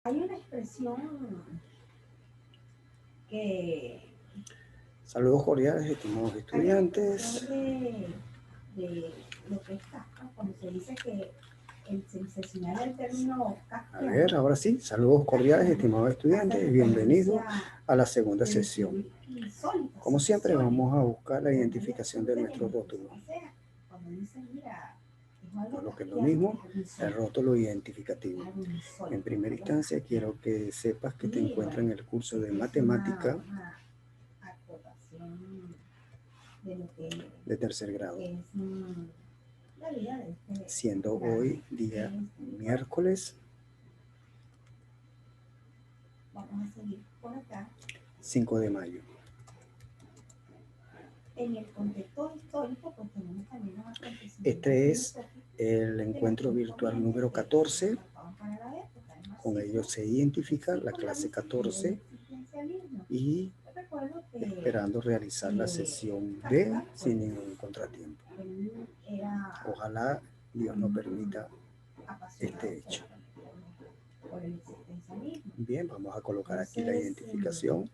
Hay una expresión que Saludos cordiales, estimados hay una estudiantes. expresión de lo que es Kafka, cuando se dice que se señala el término A ver, kafkiano, ahora sí, saludos cordiales, estimados hace estudiantes. Bienvenidos referencia a la segunda de sesión. describir insólitas Como siempre, situaciones vamos a buscar la donde hay identificación de absoluta nuestro evidencia. rótulo. O sea, cuando dicen, mira, es O algo lo que es lo kafkiano, mismo, es algo el insólito, rótulo es identificativo. algo En insólito, primera algo instancia, kafkiano. quiero que sepas que te Y encuentras en bueno, el curso de esta es matemática una acotación de lo de tercer grado, que es la vida de este siendo grado, hoy día es, bueno, miércoles vamos a seguir por acá. 5 de mayo. En el contexto histórico, pues tenemos también los acontecimientos Este es filosóficos el de las encuentro tres virtual corrientes número que se 14. marcaban para la época, el Con ello marxismo, se el identifica la clase psicoanálisis y el 14 existencialismo. y Yo recuerdo que esperando realizar la sesión B Kafka, pues, sin ningún contratiempo. él era Ojalá Dios no un permita apasionado este hecho. por el existencialismo. Bien, vamos a colocar aquí la Entonces, identificación,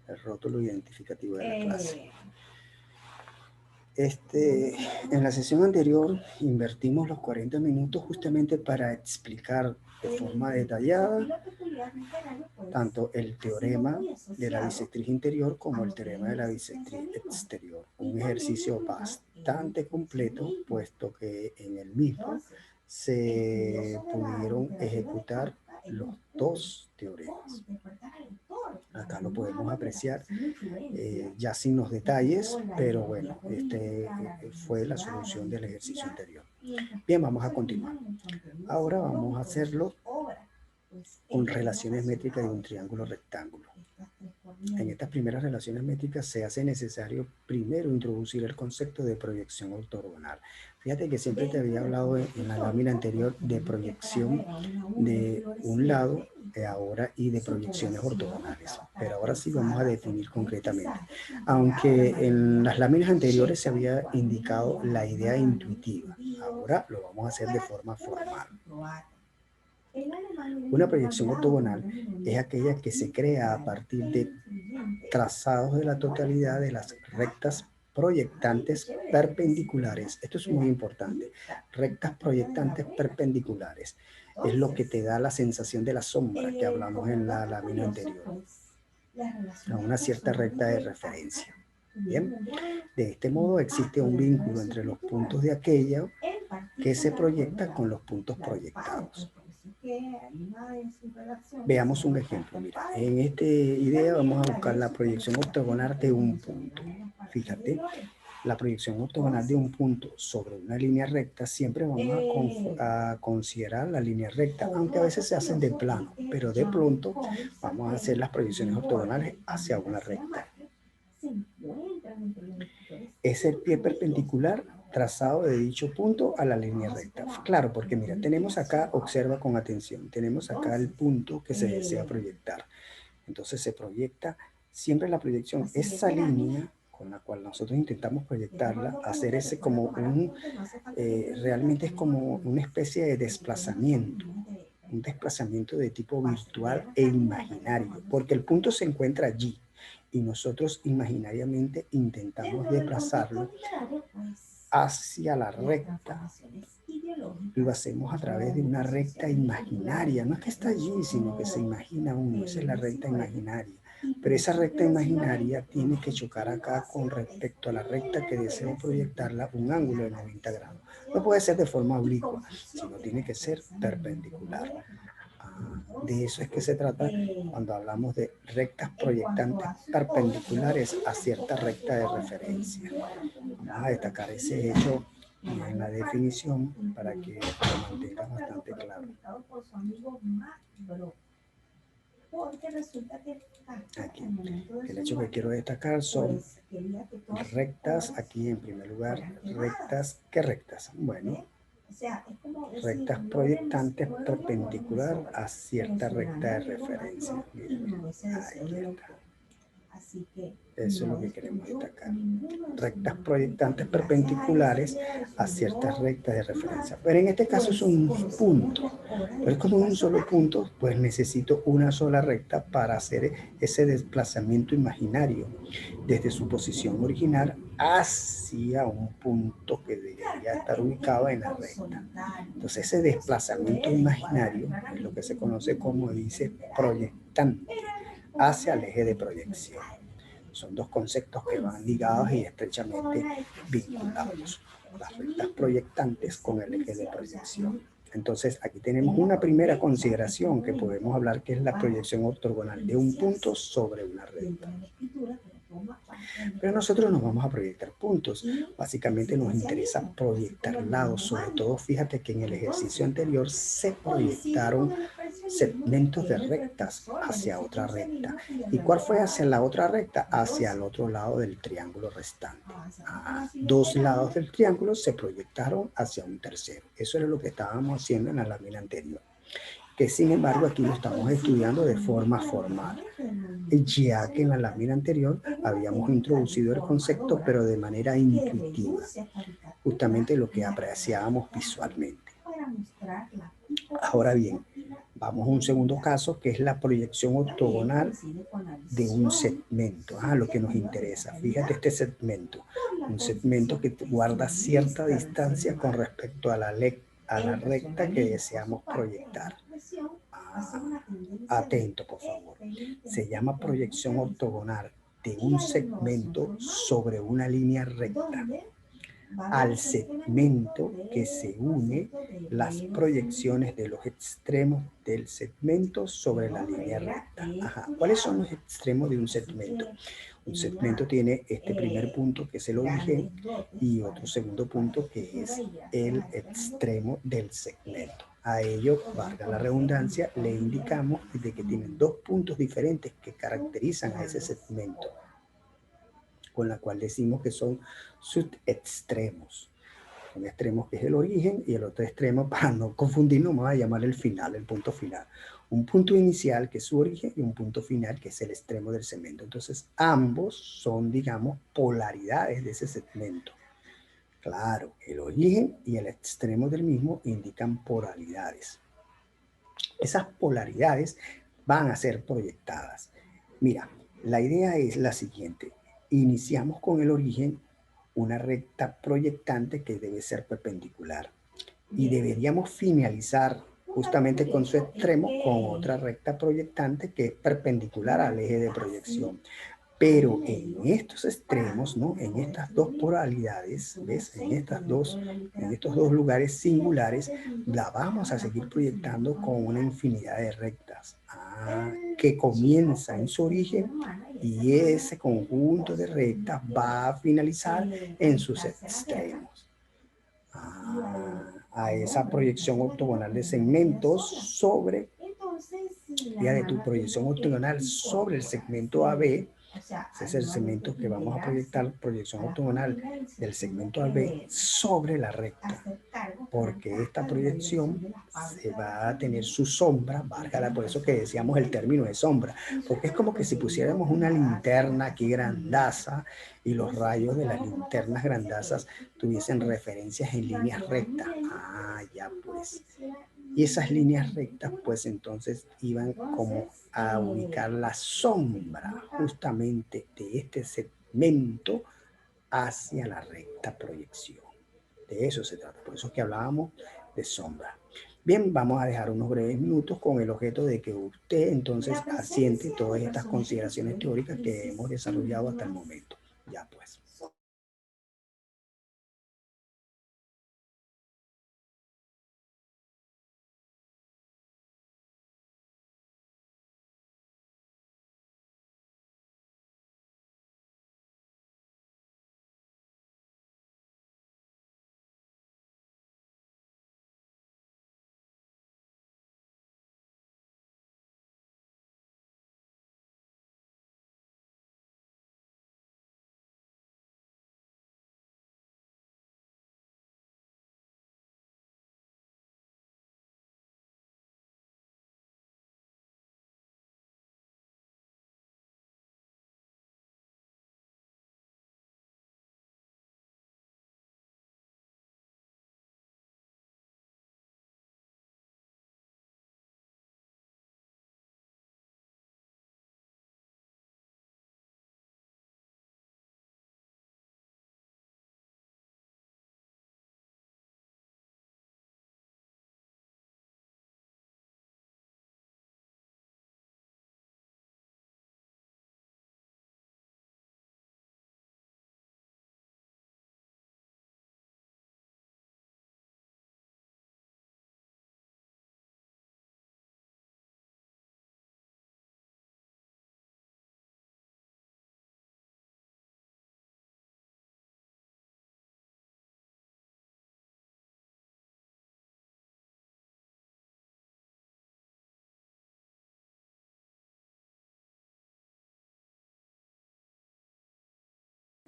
el rótulo identificativo de la clase. eh, En la sesión anterior invertimos los 40 minutos justamente para explicar de forma detallada tanto el teorema de la bisectriz interior como el teorema de la bisectriz exterior. Un ejercicio bastante completo, puesto que en el mismo se pudieron ejecutar los dos teoremas. Acá lo podemos apreciar ya sin los detalles, pero bueno, fue la solución del ejercicio anterior. Bien, vamos a continuar. Ahora vamos a hacerlo con relaciones métricas de un triángulo rectángulo. En estas primeras relaciones métricas se hace necesario primero introducir el concepto de proyección ortogonal. Fíjate que siempre te había hablado en la lámina anterior de proyección de un lado ahora y de proyecciones ortogonales, pero ahora sí vamos a definir concretamente. Aunque en las láminas anteriores se había indicado la idea intuitiva, ahora lo vamos a hacer de forma formal. Una proyección ortogonal es aquella que se crea a partir de trazados de la totalidad de las rectas proyectantes perpendiculares. Esto es muy importante. Rectas proyectantes perpendiculares. Es lo que te da la sensación de la sombra que hablamos en la lámina anterior. A una cierta recta de referencia. Bien, de este modo existe un vínculo entre los puntos de aquella que se proyecta con los puntos proyectados. Veamos un ejemplo. Mira, en esta idea vamos a buscar la proyección ortogonal de un punto. Fíjate, la proyección ortogonal de un punto sobre una línea recta, siempre vamos a considerar la línea recta, aunque a veces se hacen de plano, pero de pronto vamos a hacer las proyecciones ortogonales hacia una recta. Es el pie perpendicular trazado de dicho punto a la línea recta. Claro, porque mira, tenemos acá, observa con atención, tenemos acá el punto que se desea proyectar. Entonces se proyecta siempre la proyección, esa línea con la cual nosotros intentamos proyectarla, hacer ese como realmente es como una especie de desplazamiento, un desplazamiento de tipo virtual e imaginario, porque el punto se encuentra allí y nosotros imaginariamente intentamos desplazarlo hacia la recta. Lo hacemos a través de una recta imaginaria, no es que está allí, sino que se imagina uno, esa es la recta imaginaria. Pero esa recta imaginaria tiene que chocar acá con respecto a la recta que deseo proyectarla un ángulo de 90 grados. No puede ser de forma oblicua, sino tiene que ser perpendicular. De eso es que se trata cuando hablamos de rectas proyectantes perpendiculares a cierta recta de referencia. Vamos a destacar ese hecho en la definición para que lo mantengas bastante claro. Aquí, el hecho que quiero destacar son rectas, aquí en primer lugar, rectas, ¿qué rectas? Bueno, rectas proyectantes perpendicular a cierta recta de referencia. Miren, ahí está. Así que eso es lo que queremos destacar. Rectas proyectantes perpendiculares a ciertas rectas de referencia. Pero en este caso son un punto. Pero es como un solo punto, pues necesito una sola recta para hacer ese desplazamiento imaginario desde su posición original hacia un punto que debería estar ubicado en la recta. Entonces ese desplazamiento imaginario es lo que se conoce como, dice, proyectante hacia el eje de proyección. Son dos conceptos que van ligados y estrechamente vinculados. Las rectas proyectantes con el eje de proyección. Entonces, aquí tenemos una primera consideración que podemos hablar, que es la proyección ortogonal de un punto sobre una recta. Pero nosotros nos vamos a proyectar puntos. Básicamente nos interesa proyectar lados. Sobre todo, fíjate que en el ejercicio anterior se proyectaron segmentos de rectas hacia otra recta. ¿Y cuál fue hacia la otra recta? Hacia el otro lado del triángulo restante. Dos lados del triángulo se proyectaron hacia un tercero. Eso era lo que estábamos haciendo en la lámina anterior, que sin embargo aquí lo estamos estudiando de forma formal, ya que en la lámina anterior habíamos introducido el concepto, pero de manera intuitiva, justamente lo que apreciábamos visualmente. Ahora bien, vamos a un segundo caso, que es la proyección ortogonal de un segmento, lo que nos interesa. Fíjate este segmento, un segmento que guarda cierta distancia con respecto a la recta que deseamos proyectar. Atento, por favor. Se llama proyección ortogonal de un segmento sobre una línea recta al segmento que se une las proyecciones de los extremos del segmento sobre la línea recta. ¿Cuáles son los extremos de un segmento? Un segmento tiene este primer punto, que es el origen, y otro segundo punto, que es el extremo del segmento. A ello, valga la redundancia, le indicamos de que tienen dos puntos diferentes que caracterizan a ese segmento, con la cual decimos que son subextremos. Un extremo que es el origen y el otro extremo, para no confundirnos, vamos a llamar el final, el punto final. Un punto inicial que es su origen y un punto final que es el extremo del segmento. Entonces ambos son, digamos, polaridades de ese segmento. Claro, el origen y el extremo del mismo indican polaridades. Esas polaridades van a ser proyectadas. Mira, la idea es la siguiente. Iniciamos con el origen una recta proyectante que debe ser perpendicular. Y deberíamos finalizar justamente con su extremo con otra recta proyectante que es perpendicular al eje de proyección. Pero en estos extremos, ¿no? En estas dos polaridades, ¿ves? En estos dos lugares singulares, la vamos a seguir proyectando con una infinidad de rectas que comienza en su origen, y ese conjunto de rectas va a finalizar en sus extremos. A esa proyección ortogonal de segmentos sobre, de tu proyección ortogonal sobre el segmento AB. Ese es el segmento que vamos a proyectar, proyección ortogonal del segmento AB sobre la recta, porque esta proyección se va a tener su sombra, válgala, por eso que decíamos el término de sombra, porque es como que si pusiéramos una linterna aquí grandaza y los rayos de las linternas grandazas tuviesen referencias en líneas rectas. Ya pues. Y esas líneas rectas, pues entonces iban como a ubicar la sombra justamente de este segmento hacia la recta proyección. De eso se trata, por eso es que hablábamos de sombra. Bien, vamos a dejar unos breves minutos con el objeto de que usted entonces asiente todas estas consideraciones teóricas que hemos desarrollado hasta el momento. Ya pues.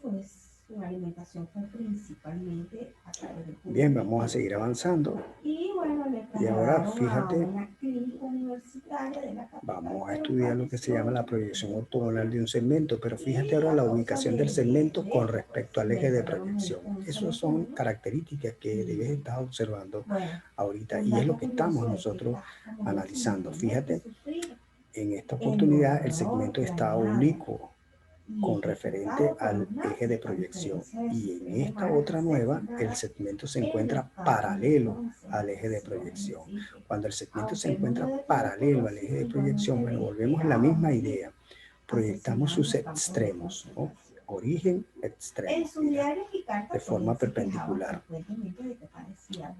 pues su alimentación fue principalmente a través del punto. Bien, vamos a seguir avanzando. Y bueno, le Y ahora, trasladaron fíjate, a una clínica universitaria de la capital vamos a peruana, estudiar lo que se llama la proyección ortogonal de un segmento, pero fíjate ahora la ubicación del segmento con respecto al eje de proyección. Esas son características que debes estar observando ahorita y es lo que estamos nosotros analizando. Fíjate, en esta oportunidad el segmento está oblicuo con referente al eje de proyección y en esta otra nueva el segmento se encuentra paralelo al eje de proyección. Cuando el segmento se encuentra paralelo al eje de proyección, bueno, volvemos a la misma idea, proyectamos sus extremos, ¿no? Origen extremo, mira, de forma perpendicular.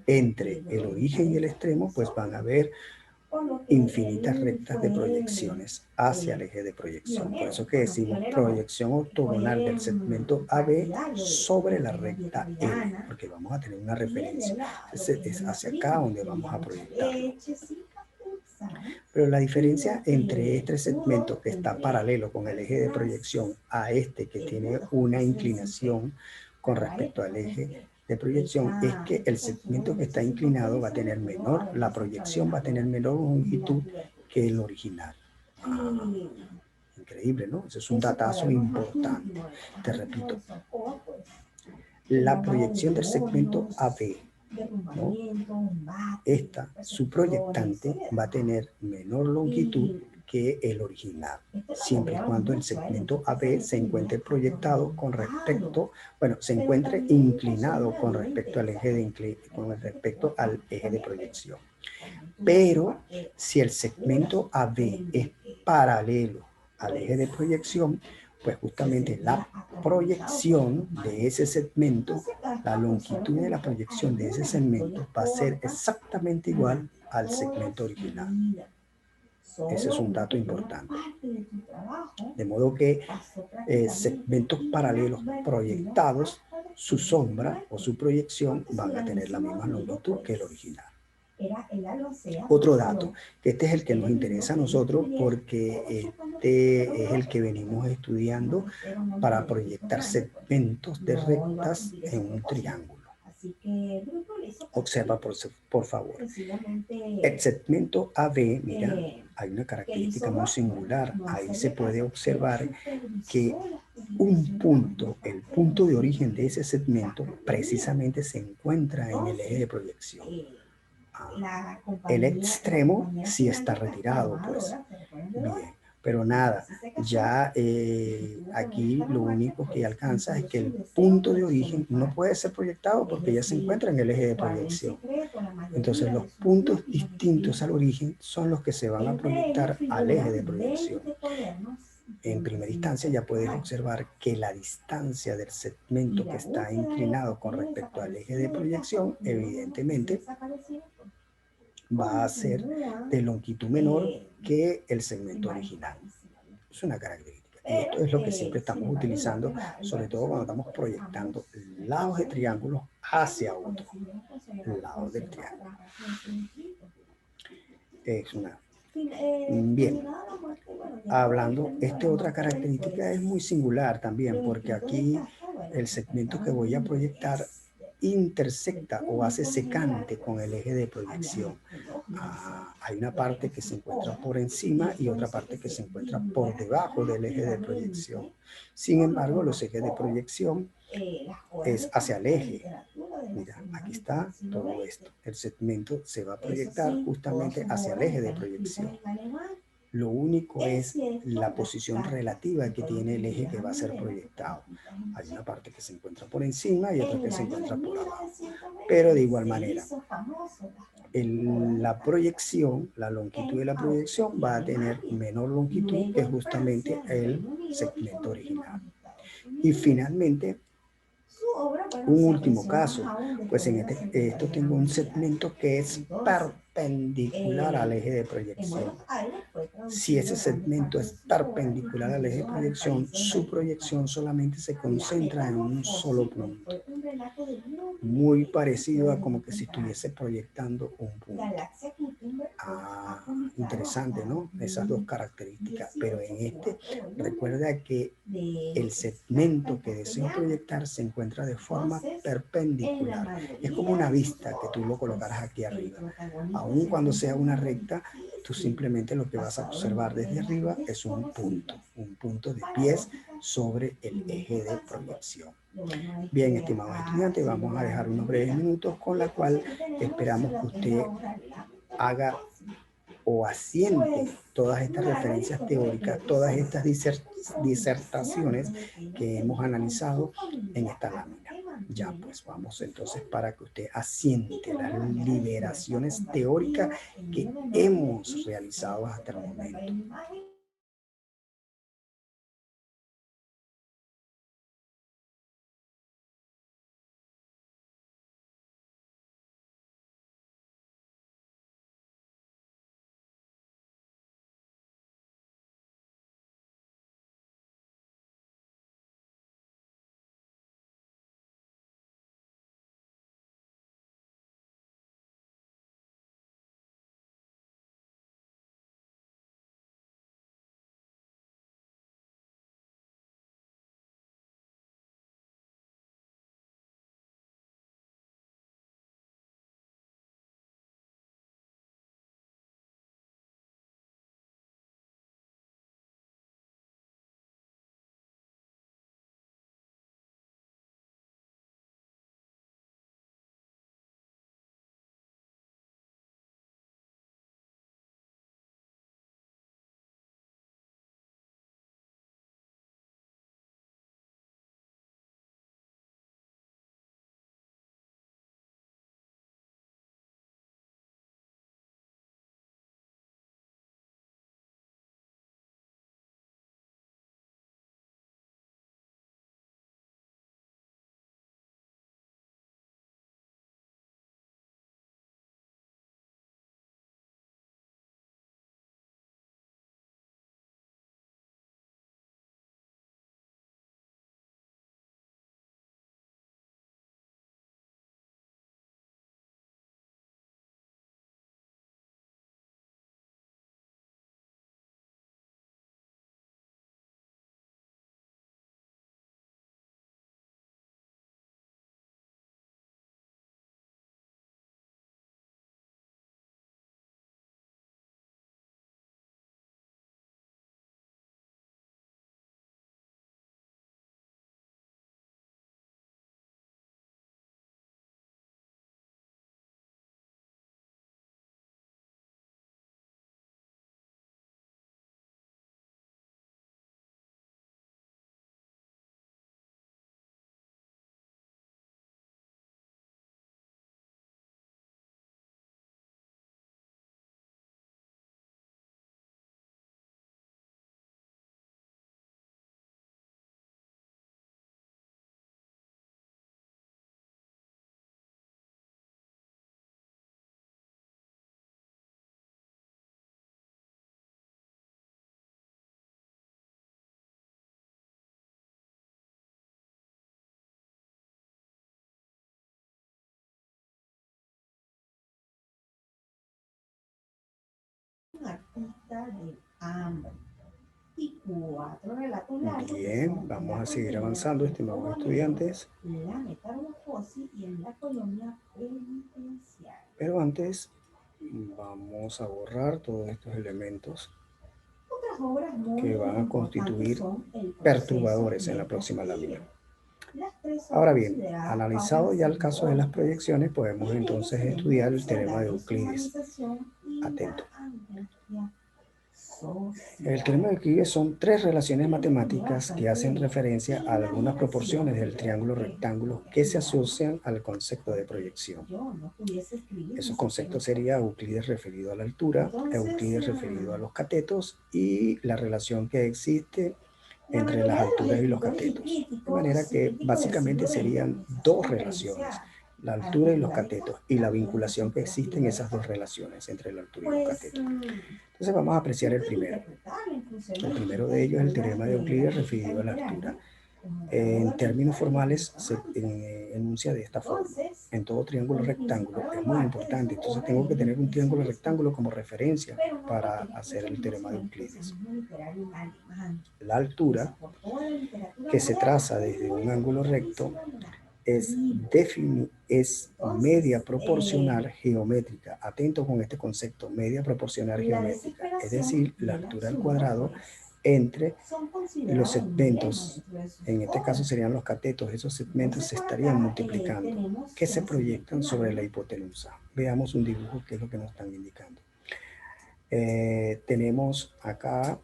Entre el origen y el extremo pues van a haber infinitas rectas de proyecciones hacia el eje de proyección. Por eso que decimos proyección ortogonal del segmento AB sobre la recta L, porque vamos a tener una referencia. Es hacia acá donde vamos a proyectarlo. Pero la diferencia entre este segmento que está paralelo con el eje de proyección a este que tiene una inclinación con respecto al eje de proyección es que el segmento que está inclinado va a tener menor, la proyección va a tener menor longitud que el original. Increíble, ¿no? Ese es un datazo importante. Te repito, la proyección del segmento AB, ¿no? Esta, su proyectante, va a tener menor longitud que el original, siempre y cuando el segmento AB se encuentre proyectado con respecto, bueno, se encuentre inclinado con respecto al eje de proyección. Pero si el segmento AB es paralelo al eje de proyección, pues justamente la proyección de ese segmento, la longitud de la proyección de ese segmento va a ser exactamente igual al segmento original. Ese es un dato importante. De modo que segmentos paralelos proyectados, su sombra o su proyección van a tener la misma longitud que el original. Otro dato, que este es el que nos interesa a nosotros porque este es el que venimos estudiando para proyectar segmentos de rectas en un triángulo. Observa por favor. El segmento AB, mira, hay una característica muy singular. Ahí se puede observar que un punto, el punto de origen de ese segmento, precisamente se encuentra en el eje de proyección. El extremo sí está retirado, pues. Bien, pero nada, ya aquí lo único que alcanza es que el punto de origen no puede ser proyectado porque ya se encuentra en el eje de proyección. Entonces los puntos distintos al origen son los que se van a proyectar al eje de proyección. En primera instancia ya puedes observar que la distancia del segmento que está inclinado con respecto al eje de proyección, evidentemente, va a ser de longitud menor que el segmento original. Es una característica. Y esto es lo que siempre estamos utilizando, sobre todo cuando estamos proyectando lados de triángulos hacia otro lado del triángulo. Es una... Bien, hablando, esta otra característica es muy singular también, porque aquí el segmento que voy a proyectar intersecta o hace secante con el eje de proyección. Hay una parte que se encuentra por encima y otra parte que se encuentra por debajo del eje de proyección. Sin embargo, los ejes de proyección es hacia el eje. Mira, aquí está todo esto. El segmento se va a proyectar justamente hacia el eje de proyección. Lo único es la posición relativa que tiene el eje que va a ser proyectado. Hay una parte que se encuentra por encima y otra que se encuentra por abajo. Pero de igual manera, la proyección, la longitud de la proyección va a tener menor longitud que justamente el segmento original. Y finalmente, un último caso, pues en esto tengo un segmento que es perpendicular al eje de proyección. Si ese segmento es perpendicular al eje de proyección, su proyección solamente se concentra en un solo punto. Muy parecido a como que si estuviese proyectando un punto. interesante, ¿no? Esas dos características. Pero en este, recuerda que el segmento que deseo proyectar se encuentra de forma perpendicular. Es como una vista que tú lo colocarás aquí arriba. Aun cuando sea una recta, tú simplemente lo que vas a observar desde arriba es un punto de pies sobre el eje de proyección. Bien, estimados estudiantes, vamos a dejar unos breves minutos con la cual esperamos que usted haga o asiente todas estas referencias teóricas, todas estas disertaciones que hemos analizado en esta lámina. Ya, pues vamos entonces para que usted asiente las liberaciones teóricas que hemos realizado hasta el momento. Bien, vamos a seguir avanzando, estimados estudiantes. Pero antes, vamos a borrar todos estos elementos que van a constituir perturbadores en la próxima lámina. Ahora bien, analizado ya el caso de las proyecciones, podemos entonces estudiar el teorema de Euclides. Atento. El teorema de Euclides son tres relaciones matemáticas que hacen referencia a algunas proporciones del triángulo rectángulo que se asocian al concepto de proyección. Esos conceptos serían Euclides referido a la altura, Euclides referido a los catetos y la relación que existe entre las alturas y los catetos. De manera que básicamente serían dos relaciones, la altura y los catetos, y la vinculación que existe en esas dos relaciones entre la altura y los catetos. Entonces vamos a apreciar el primero. El primero de ellos es el teorema de Euclides referido a la altura. En términos formales se enuncia de esta forma. en todo triángulo rectángulo es muy importante. Entonces tengo que tener un triángulo rectángulo como referencia para hacer el teorema de Euclides. La altura que se traza desde un ángulo recto es media proporcional geométrica. Atento con este concepto, media proporcional geométrica. Es decir, la altura al cuadrado entre los segmentos, en este caso serían los catetos, esos segmentos se estarían multiplicando, que se proyectan sobre la hipotenusa. Veamos un dibujo que es lo que nos están indicando. Tenemos acá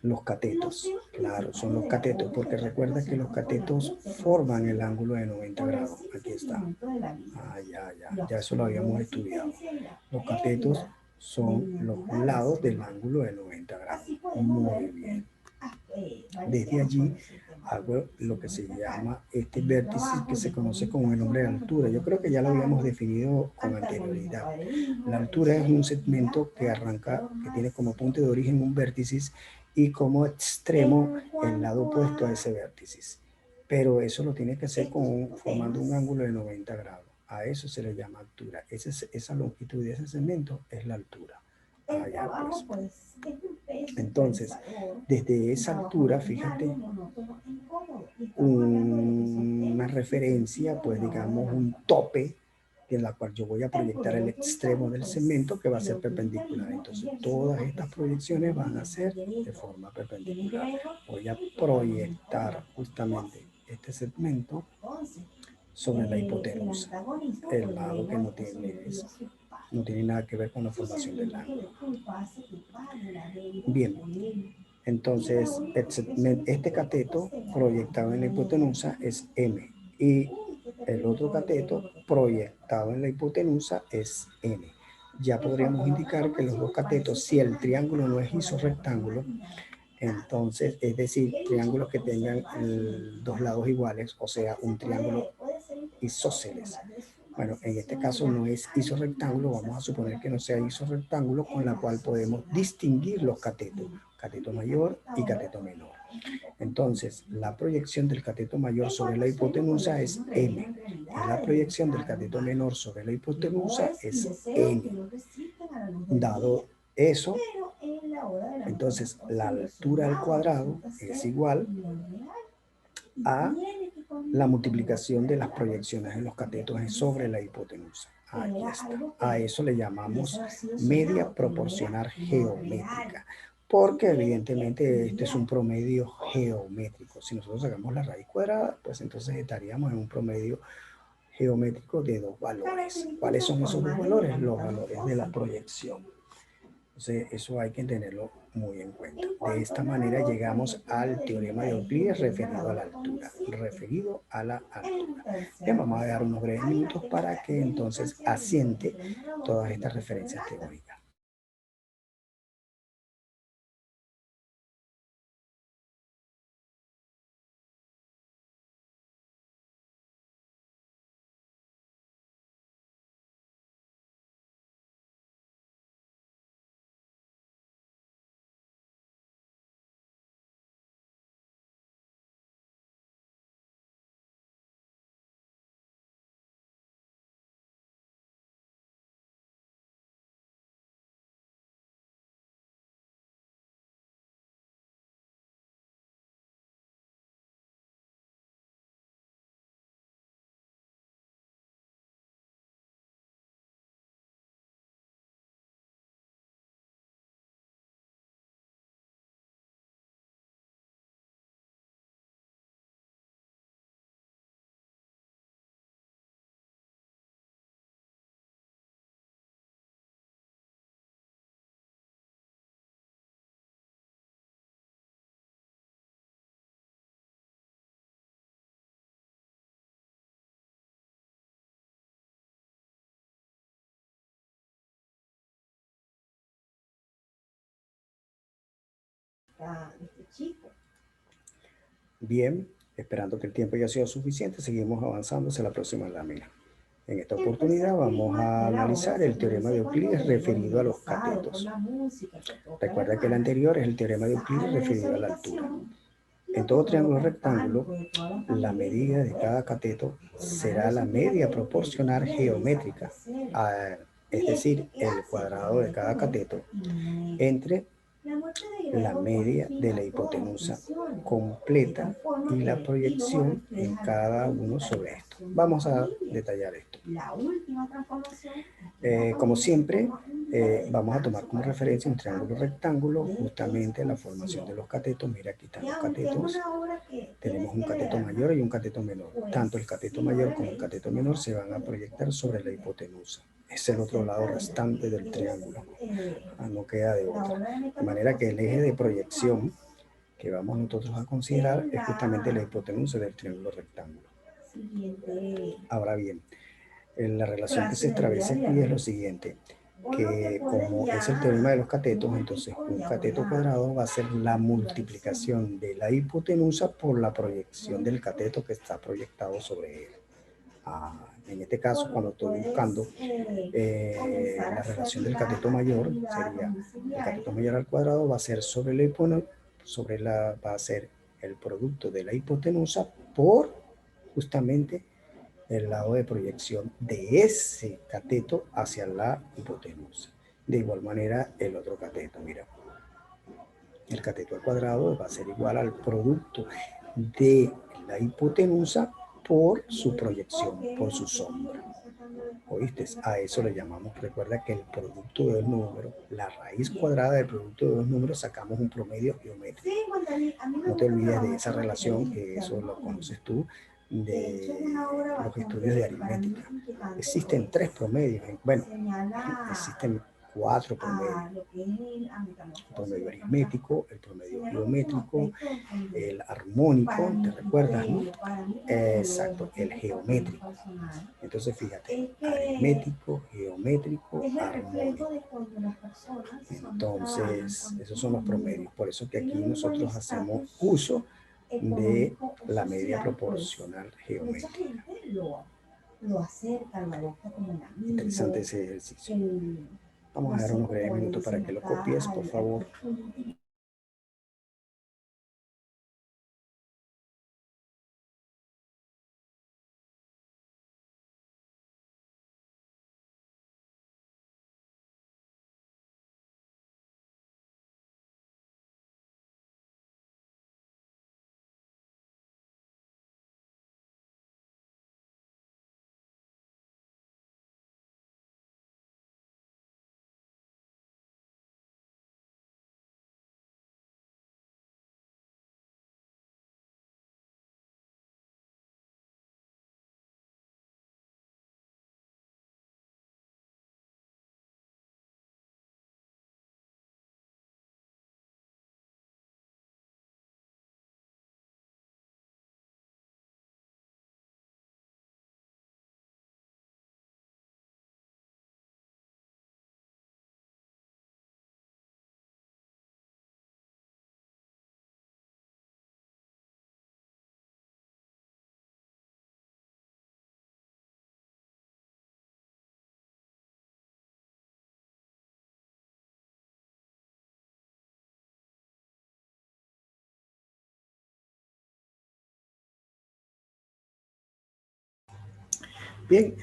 los catetos. Claro, son los catetos, porque recuerda que los catetos forman el ángulo de 90 grados. Aquí está. Ya eso lo habíamos estudiado. Los catetos son los lados del ángulo de 90 grados. Muy bien. Desde allí hago lo que se llama este vértice que se conoce con el nombre de altura. Yo creo que ya lo habíamos definido con anterioridad. La altura es un segmento que arranca, que tiene como punto de origen un vértice y como extremo el lado opuesto a ese vértice. Pero eso lo tiene que hacer formando un ángulo de 90 grados. A eso se le llama altura. Esa longitud de ese segmento es la altura. Pues. Entonces, desde esa altura, fíjate, una referencia, pues digamos un tope, en la cual yo voy a proyectar el extremo del segmento que va a ser perpendicular. Entonces, todas estas proyecciones van a ser de forma perpendicular. Voy a proyectar justamente este segmento sobre la hipotenusa, el lado que no tiene nada que ver con la formación del ángulo. Bien, entonces este cateto proyectado en la hipotenusa es M y el otro cateto proyectado en la hipotenusa es N. Ya podríamos indicar que los dos catetos, si el triángulo no es isorrectángulo, entonces, es decir, triángulos que tengan dos lados iguales, o sea, un triángulo isósceles. Bueno, en este caso no es isorrectángulo, vamos a suponer que no sea isorrectángulo, con la cual podemos distinguir los catetos, cateto mayor y cateto menor. Entonces, la proyección del cateto mayor sobre la hipotenusa es M, y la proyección del cateto menor sobre la hipotenusa es N. Dado eso, entonces la altura al cuadrado es igual a la multiplicación de las proyecciones en los catetos sobre la hipotenusa. Aquí está. A eso le llamamos media proporcional geométrica, porque evidentemente este es un promedio geométrico. Si nosotros sacamos la raíz cuadrada, pues entonces estaríamos en un promedio geométrico de dos valores. ¿Cuáles son esos dos valores? Los valores de la proyección. Entonces, eso hay que tenerlo muy en cuenta. De esta manera llegamos al teorema de Euclides referido a la altura. Bien, vamos a dar unos breves minutos para que entonces asiente todas estas referencias teóricas. Bien, esperando que el tiempo haya sido suficiente, seguimos avanzando hacia la próxima lámina. En esta oportunidad vamos a analizar el teorema de Euclides referido a los catetos. Recuerda que el anterior es el teorema de Euclides referido a la altura. En todo triángulo rectángulo, la medida de cada cateto será la media proporcional geométrica, es decir, el cuadrado de cada cateto entre la media de la hipotenusa completa y la proyección en cada uno sobre esto. Vamos a detallar esto. Como siempre, vamos a tomar como referencia un triángulo rectángulo, justamente la formación de los catetos. Mira, aquí están los catetos. Tenemos un cateto mayor y un cateto menor. Tanto el cateto mayor como el cateto menor se van a proyectar sobre la hipotenusa. Es el otro lado restante del triángulo. No queda de otra. De manera que el eje de proyección que vamos nosotros a considerar es justamente la hipotenusa del triángulo rectángulo. Ahora bien, la relación que se establece aquí es lo siguiente, que como es el teorema de los catetos, entonces un cateto cuadrado va a ser la multiplicación de la hipotenusa por la proyección del cateto que está proyectado sobre él. En este caso, cuando estoy buscando la relación del cateto mayor, sería el cateto mayor al cuadrado va a ser sobre la hipotenusa, va a ser el producto de la hipotenusa por justamente el lado de proyección de ese cateto hacia la hipotenusa. De igual manera, el otro cateto, mira. El cateto al cuadrado va a ser igual al producto de la hipotenusa por su proyección, por su sombra. ¿Oíste? A eso le llamamos, recuerda que el producto de dos números, la raíz cuadrada del producto de dos números, sacamos un promedio geométrico. No te olvides de esa relación, que eso lo conoces tú, de los estudios de aritmética. Existen 3 promedios, bueno, existen 4 promedios. El promedio aritmético, el promedio geométrico, el armónico, ¿te recuerdas, no? Exacto, el geométrico. Entonces, fíjate, aritmético, geométrico, armónico. Entonces, esos son los promedios. Por eso que aquí nosotros hacemos uso de la media proporcional geométrica. Interesante ese ejercicio. Vamos a dar unos breves minutos para que lo copies, por favor. Bien,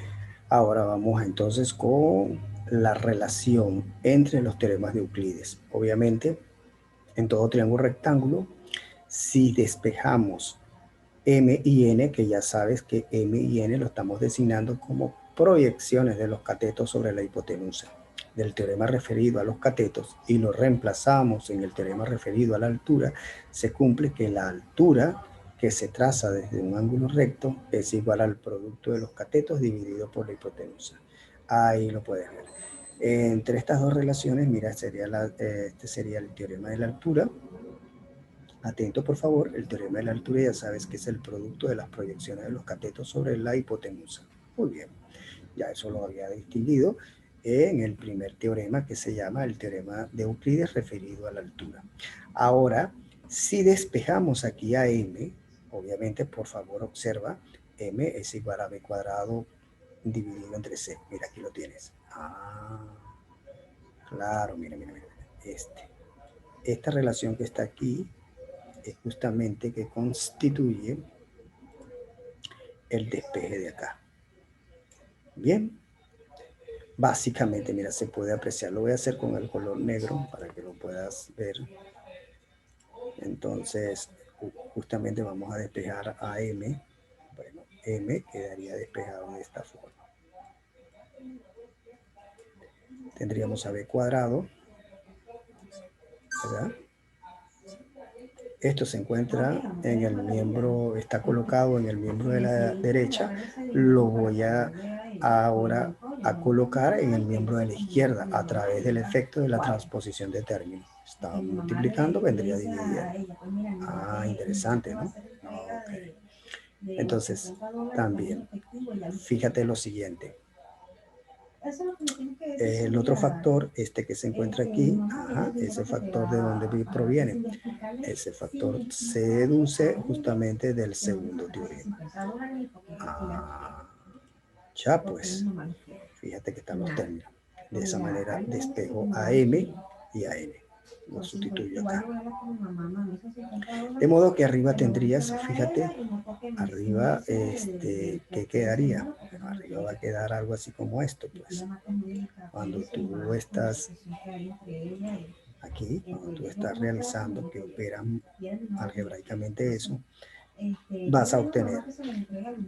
ahora vamos entonces con la relación entre los teoremas de Euclides. Obviamente, en todo triángulo rectángulo, si despejamos M y N, que ya sabes que M y N lo estamos designando como proyecciones de los catetos sobre la hipotenusa del teorema referido a los catetos y lo reemplazamos en el teorema referido a la altura, se cumple que la altura que se traza desde un ángulo recto es igual al producto de los catetos dividido por la hipotenusa. Ahí lo puedes ver. Entre estas dos relaciones, mira, este sería el teorema de la altura. Atento, por favor, el teorema de la altura ya sabes que es el producto de las proyecciones de los catetos sobre la hipotenusa. Muy bien, ya eso lo había distinguido en el primer teorema que se llama el teorema de Euclides referido a la altura. Ahora, si despejamos aquí a M, obviamente, por favor, observa, M es igual a B cuadrado dividido entre C. Mira, aquí lo tienes. Claro, mira. Esta relación que está aquí es justamente que constituye el despeje de acá. Bien. Básicamente, mira, se puede apreciar. Lo voy a hacer con el color negro para que lo puedas ver. Entonces, justamente vamos a despejar a M. Bueno, M quedaría despejado de esta forma. Tendríamos a B cuadrado, ¿verdad? Esto se encuentra en el miembro, está colocado en el miembro de la derecha. Lo voy a ahora a colocar en el miembro de la izquierda a través del efecto de la transposición de términos. Estaba multiplicando, vendría dividiendo. Ah, interesante, ¿no? Okay. Entonces, también, fíjate lo siguiente. El otro factor, este que se encuentra aquí, ese factor de donde proviene. Ese factor se deduce justamente del segundo teorema. Ya pues, fíjate que están los términos. De esa manera despejo a M y a N. Lo sustituyo acá. De modo que arriba tendrías, fíjate, arriba, ¿qué quedaría? Bueno, arriba va a quedar algo así como esto, pues. Cuando tú estás aquí, cuando tú estás realizando que operan algebraicamente eso, vas a obtener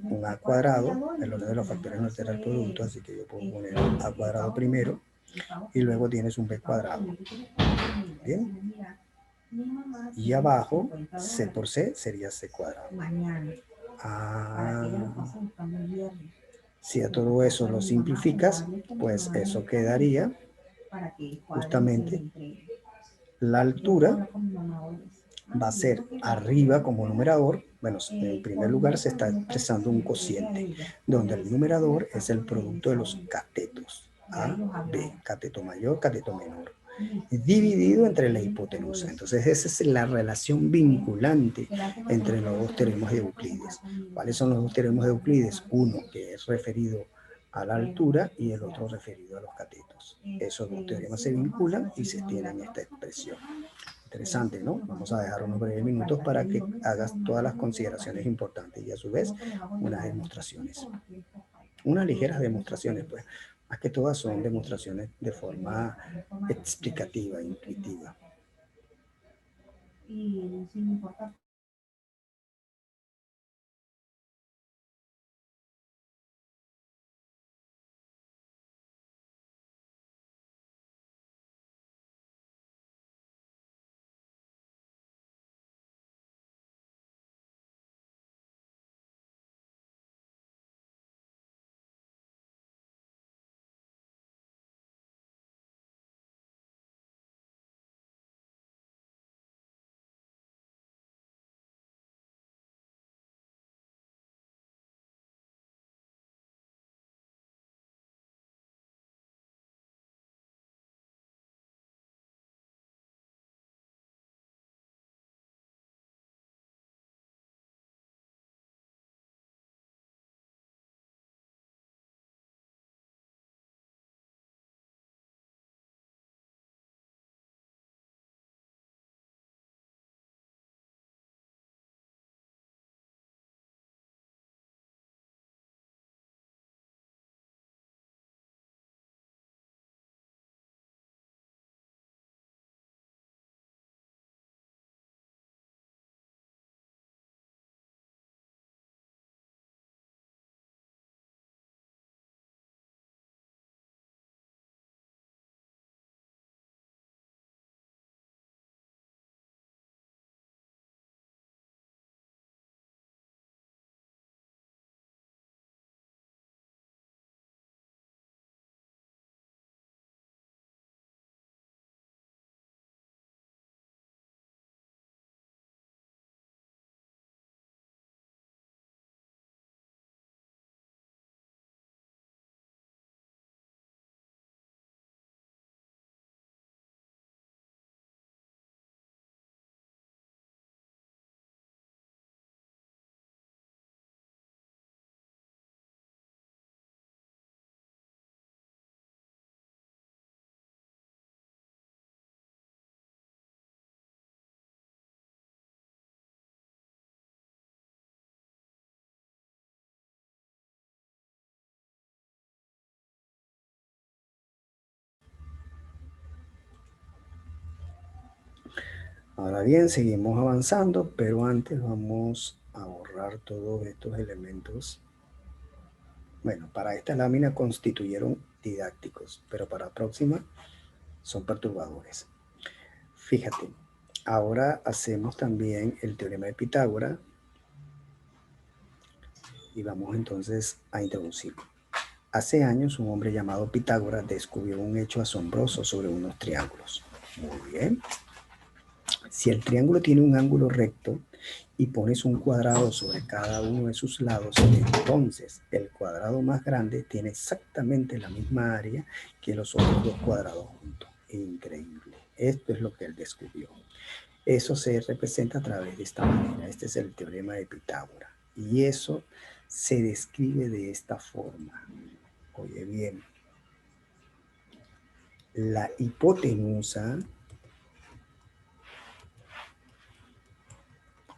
un A cuadrado, el orden de los factores no altera el producto, así que yo puedo poner A cuadrado primero, y luego tienes un B cuadrado. Bien. Y abajo, C por C sería C cuadrado. Si a todo eso lo simplificas, pues eso quedaría justamente la altura va a ser arriba como numerador. Bueno, en primer lugar se está expresando un cociente, donde el numerador es el producto de los catetos, A, B, cateto mayor, cateto menor, dividido entre la hipotenusa. Entonces esa es la relación vinculante entre los dos teoremas de Euclides. ¿Cuáles son los dos teoremas de Euclides? Uno que es referido a la altura y el otro referido a los catetos. Esos dos teoremas se vinculan y se tienen esta expresión. Interesante, ¿no? Vamos a dejar unos breves minutos para que hagas todas las consideraciones importantes y a su vez unas demostraciones. Unas ligeras demostraciones, pues. Más que todas son demostraciones de forma explicativa, intuitiva. Y sin importar Ahora bien, seguimos avanzando, pero antes vamos a borrar todos estos elementos. Bueno, para esta lámina constituyeron didácticos, pero para la próxima son perturbadores. Fíjate, ahora hacemos también el teorema de Pitágoras y vamos entonces a introducirlo. Hace años un hombre llamado Pitágoras descubrió un hecho asombroso sobre unos triángulos. Muy bien. Si el triángulo tiene un ángulo recto y pones un cuadrado sobre cada uno de sus lados, entonces el cuadrado más grande tiene exactamente la misma área que los otros dos cuadrados juntos. Increíble. Esto es lo que él descubrió. Eso se representa a través de esta manera. Este es el teorema de Pitágoras. Y eso se describe de esta forma. Oye bien, la hipotenusa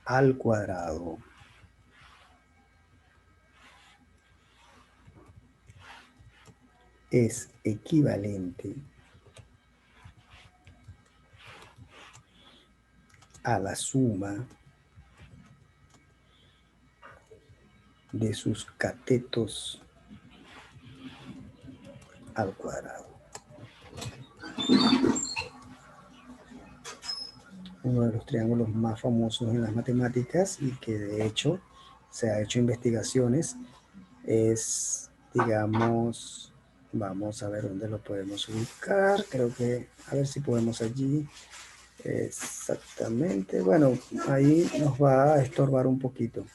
al cuadrado es equivalente a la suma de sus catetos al cuadrado. Uno de los triángulos más famosos en las matemáticas y que de hecho se ha hecho investigaciones es, digamos, vamos a ver dónde lo podemos ubicar. Creo que, a ver si podemos allí. Exactamente. Bueno, ahí nos va a estorbar un poquito.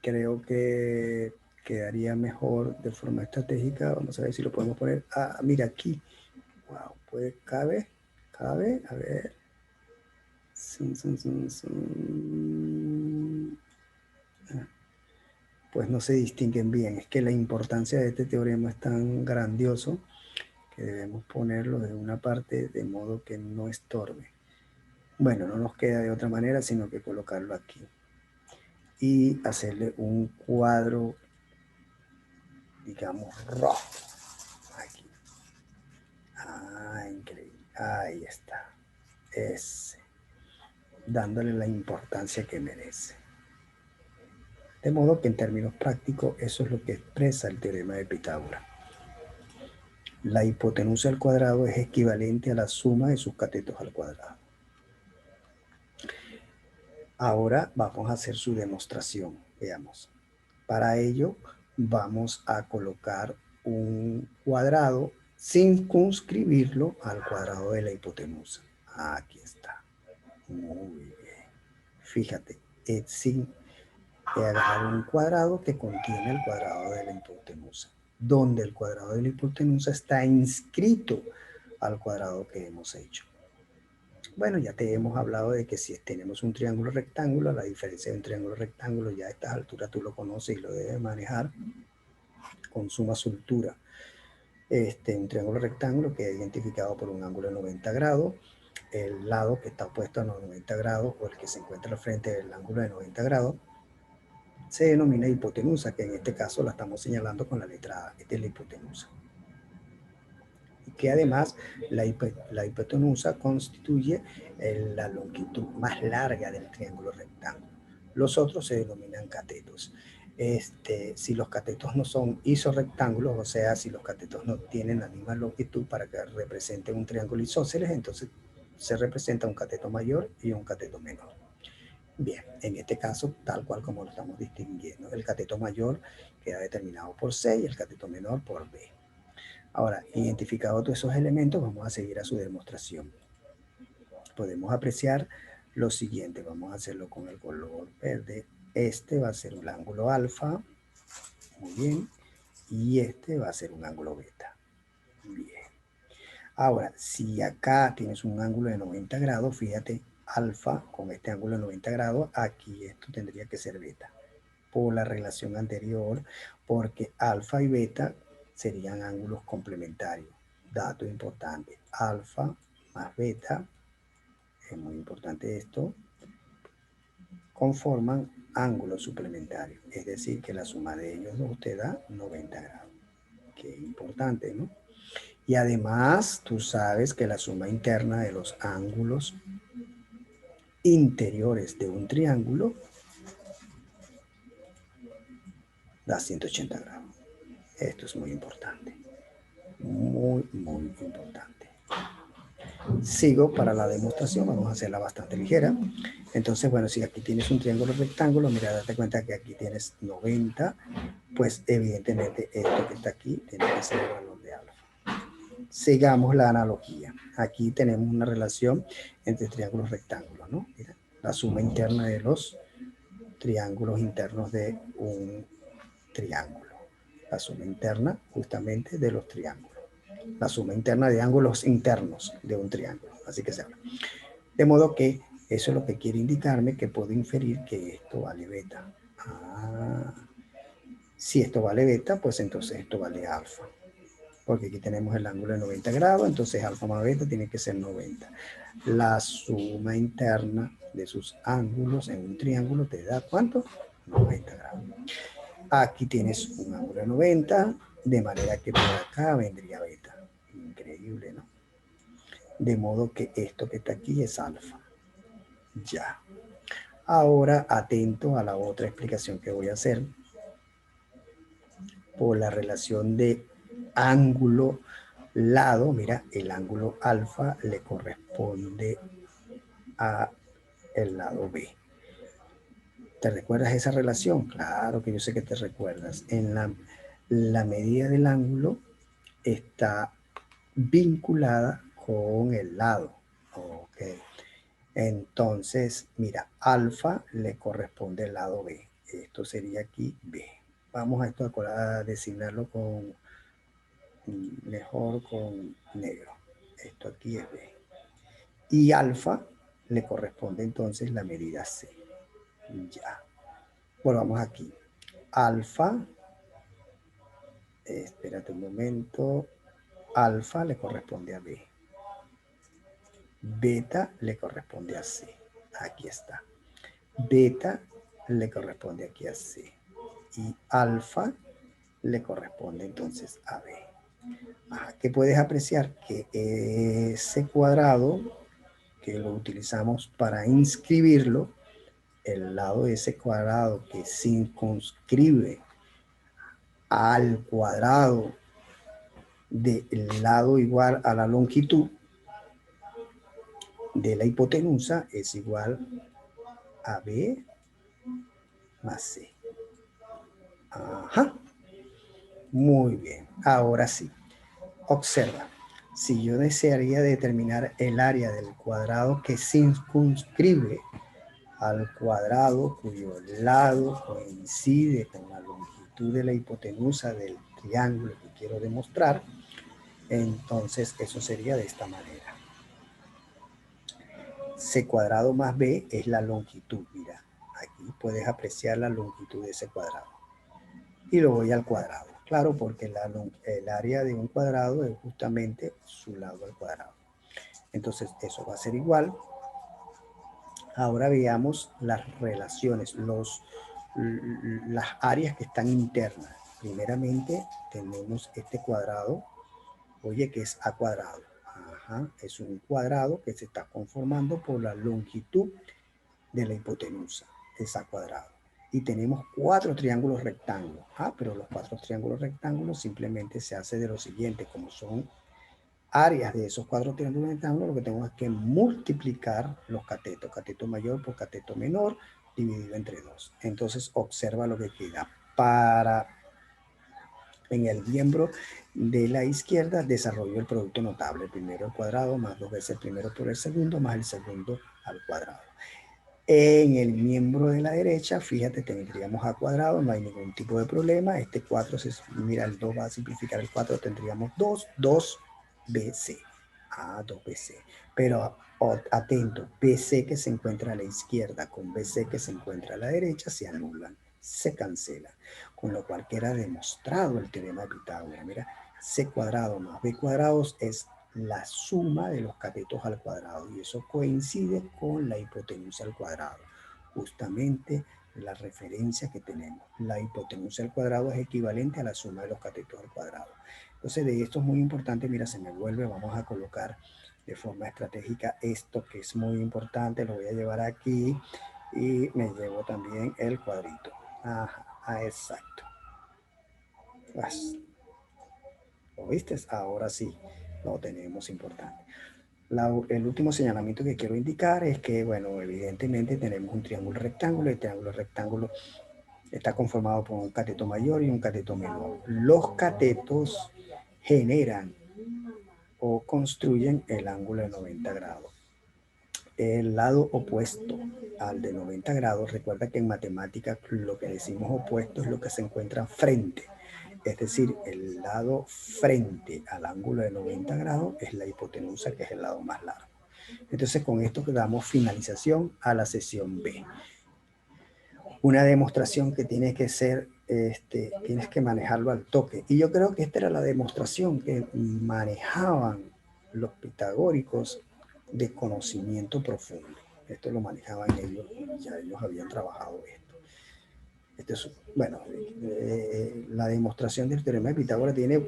Creo que quedaría mejor de forma estratégica. Vamos a ver si lo podemos poner. Ah, mira aquí. Wow, puede, cabe, a ver. Pues no se distinguen bien. Es que la importancia de este teorema es tan grandioso que debemos ponerlo de una parte de modo que no estorbe. Bueno, no nos queda de otra manera sino que colocarlo aquí y hacerle un cuadro, digamos, rojo aquí. Ah, increíble. Ahí está. Ese. Dándole la importancia que merece. De modo que en términos prácticos eso es lo que expresa el teorema de Pitágoras. La hipotenusa al cuadrado es equivalente a la suma de sus catetos al cuadrado. Ahora vamos a hacer su demostración. Veamos. Para ello vamos a colocar un cuadrado sin circunscribirlo al cuadrado de la hipotenusa. Aquí está. Muy bien. Fíjate, sin agarrar un cuadrado que contiene el cuadrado de la hipotenusa, donde el cuadrado de la hipotenusa está inscrito al cuadrado que hemos hecho. Bueno, ya te hemos hablado de que si tenemos un triángulo rectángulo, la diferencia de un triángulo rectángulo ya a estas alturas tú lo conoces y lo debes manejar con suma soltura. Un triángulo rectángulo que es identificado por un ángulo de 90 grados, el lado que está opuesto a los 90 grados o el que se encuentra al frente del ángulo de 90 grados, se denomina hipotenusa, que en este caso la estamos señalando con la letra A. Esta es la hipotenusa. Y que además la hipotenusa constituye la longitud más larga del triángulo rectángulo. Los otros se denominan catetos. Si los catetos no son isorrectángulos, o sea, si los catetos no tienen la misma longitud para que representen un triángulo isósceles, entonces se representa un cateto mayor y un cateto menor. Bien, en este caso, tal cual como lo estamos distinguiendo, el cateto mayor queda determinado por C y el cateto menor por B. Ahora, identificados todos esos elementos, vamos a seguir a su demostración. Podemos apreciar lo siguiente. Vamos a hacerlo con el color verde. Este va a ser un ángulo alfa. Muy bien. Y este va a ser un ángulo beta. Bien. Ahora, si acá tienes un ángulo de 90 grados, fíjate, alfa con este ángulo de 90 grados, aquí esto tendría que ser beta. Por la relación anterior, porque alfa y beta serían ángulos complementarios. Dato importante, alfa más beta, es muy importante esto, conforman ángulos suplementarios. Es decir, que la suma de ellos dos te da 90 grados. Qué importante, ¿no? Y además, tú sabes que la suma interna de los ángulos interiores de un triángulo da 180 grados. Esto es muy importante. Muy, muy importante. Sigo para la demostración, vamos a hacerla bastante ligera. Entonces, bueno, si aquí tienes un triángulo rectángulo, mira, date cuenta que aquí tienes 90, pues evidentemente esto que está aquí tiene que ser el valor de alfa. Sigamos la analogía. Aquí tenemos una relación entre triángulos rectángulos, ¿no? Mira, la suma interna de los triángulos internos de un triángulo. La suma interna justamente de los triángulos. La suma interna de ángulos internos de un triángulo. Así que se habla. De modo que eso es lo que quiere indicarme que puedo inferir que esto vale beta. Si esto vale beta, pues entonces esto vale alfa. Porque aquí tenemos el ángulo de 90 grados, entonces alfa más beta tiene que ser 90. La suma interna de sus ángulos en un triángulo te da ¿cuánto? 90 grados. Aquí tienes un ángulo de 90, de manera que por acá vendría beta. Increíble, ¿no? De modo que esto que está aquí es alfa. Ya. Ahora atento a la otra explicación que voy a hacer por la relación de ángulo lado. Mira, el ángulo alfa le corresponde a el lado B. ¿Te recuerdas esa relación? Claro que yo sé que te recuerdas. En la medida del ángulo está vinculada con el lado. Ok. Entonces, mira, alfa le corresponde al lado B. Esto sería aquí B. Vamos a esto a designarlo con mejor con negro. Esto aquí es B. Y alfa le corresponde entonces la medida C. Ya. Volvamos aquí. Alfa, espérate un momento. Alfa le corresponde a B. Beta le corresponde a C. Aquí está. Beta le corresponde aquí a C. Y alfa le corresponde entonces a B. ¿Qué puedes apreciar? Que ese cuadrado que lo utilizamos para inscribirlo, el lado de ese cuadrado que circunscribe al cuadrado del lado igual a la longitud de la hipotenusa es igual a B más C. Ajá. Muy bien. Ahora sí. Observa. Si yo desearía determinar el área del cuadrado que circunscribe al cuadrado cuyo lado coincide con la longitud de la hipotenusa del triángulo que quiero demostrar, entonces eso sería de esta manera. C cuadrado más B es la longitud. Mira, aquí puedes apreciar la longitud de ese cuadrado. Y lo voy al cuadrado. Claro, porque el área de un cuadrado es justamente su lado al cuadrado. Entonces eso va a ser igual. Ahora veamos las relaciones, las áreas que están internas. Primeramente tenemos este cuadrado, oye, que es A cuadrado. Ajá, es un cuadrado que se está conformando por la longitud de la hipotenusa, es A cuadrado. Y tenemos 4 triángulos rectángulos. Pero los 4 triángulos rectángulos simplemente se hace de lo siguiente, como son áreas de esos 4 triángulos rectángulos, lo que tengo es que multiplicar los catetos, cateto mayor por cateto menor, dividido entre 2. Entonces observa lo que queda. En el miembro de la izquierda desarrollo el producto notable. El primero al cuadrado más 2 veces el primero por el segundo más el segundo al cuadrado. En el miembro de la derecha, fíjate, tendríamos A cuadrado, no hay ningún tipo de problema. Este 4, mira, el 2 va a simplificar el 4, tendríamos 2BC. 2BC. Pero atento, BC que se encuentra a la izquierda con BC que se encuentra a la derecha se anulan, se cancelan. Con lo cual queda demostrado el teorema de Pitágoras. Mira, C cuadrado más B cuadrados es la suma de los catetos al cuadrado y eso coincide con la hipotenusa al cuadrado. Justamente la referencia que tenemos. La hipotenusa al cuadrado es equivalente a la suma de los catetos al cuadrado. Entonces, de esto es muy importante, mira, se me vuelve, vamos a colocar de forma estratégica esto que es muy importante, lo voy a llevar aquí y me llevo también el cuadrito. Ajá, exacto. ¿Lo viste? Ahora sí, lo tenemos importante. El último señalamiento que quiero indicar es que, bueno, evidentemente tenemos un triángulo rectángulo. El triángulo rectángulo está conformado por un cateto mayor y un cateto menor. Los catetos generan o construyen el ángulo de 90 grados. El lado opuesto al de 90 grados, recuerda que en matemáticas lo que decimos opuesto es lo que se encuentra frente. Es decir, el lado frente al ángulo de 90 grados es la hipotenusa, que es el lado más largo. Entonces, con esto damos finalización a la sesión B. Una demostración que tiene que ser, tienes que manejarlo al toque. Y yo creo que esta era la demostración que manejaban los pitagóricos de conocimiento profundo. Esto lo manejaban ellos, ya ellos habían trabajado esto. Bueno, la demostración del teorema de Pitágoras tiene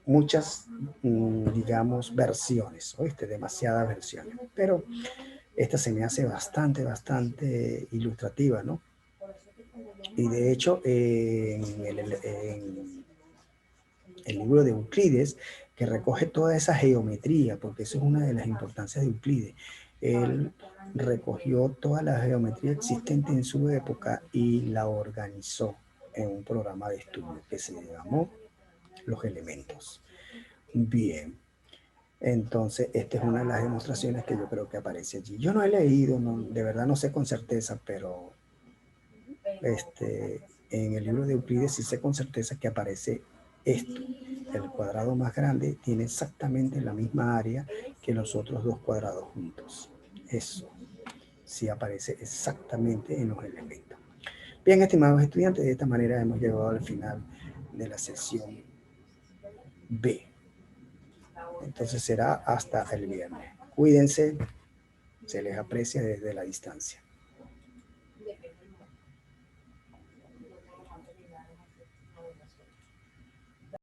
muchas, digamos, versiones, ¿oíste? Demasiadas versiones, pero esta se me hace bastante ilustrativa, ¿no? Y de hecho, en el libro de Euclides, que recoge toda esa geometría, porque eso es una de las importancias de Euclides, él recogió toda la geometría existente en su época y la organizó en un programa de estudio que se llamó Los Elementos. Bien, entonces esta es una de las demostraciones que yo creo que aparece allí. Yo no he leído, de verdad no sé con certeza, pero en el libro de Euclides sí sé con certeza que aparece esto. El cuadrado más grande tiene exactamente la misma área que los otros dos cuadrados juntos. Eso sí aparece exactamente en los elementos. Bien, estimados estudiantes, de esta manera hemos llegado al final de la sesión B. Entonces será hasta el viernes. Cuídense, se les aprecia desde la distancia.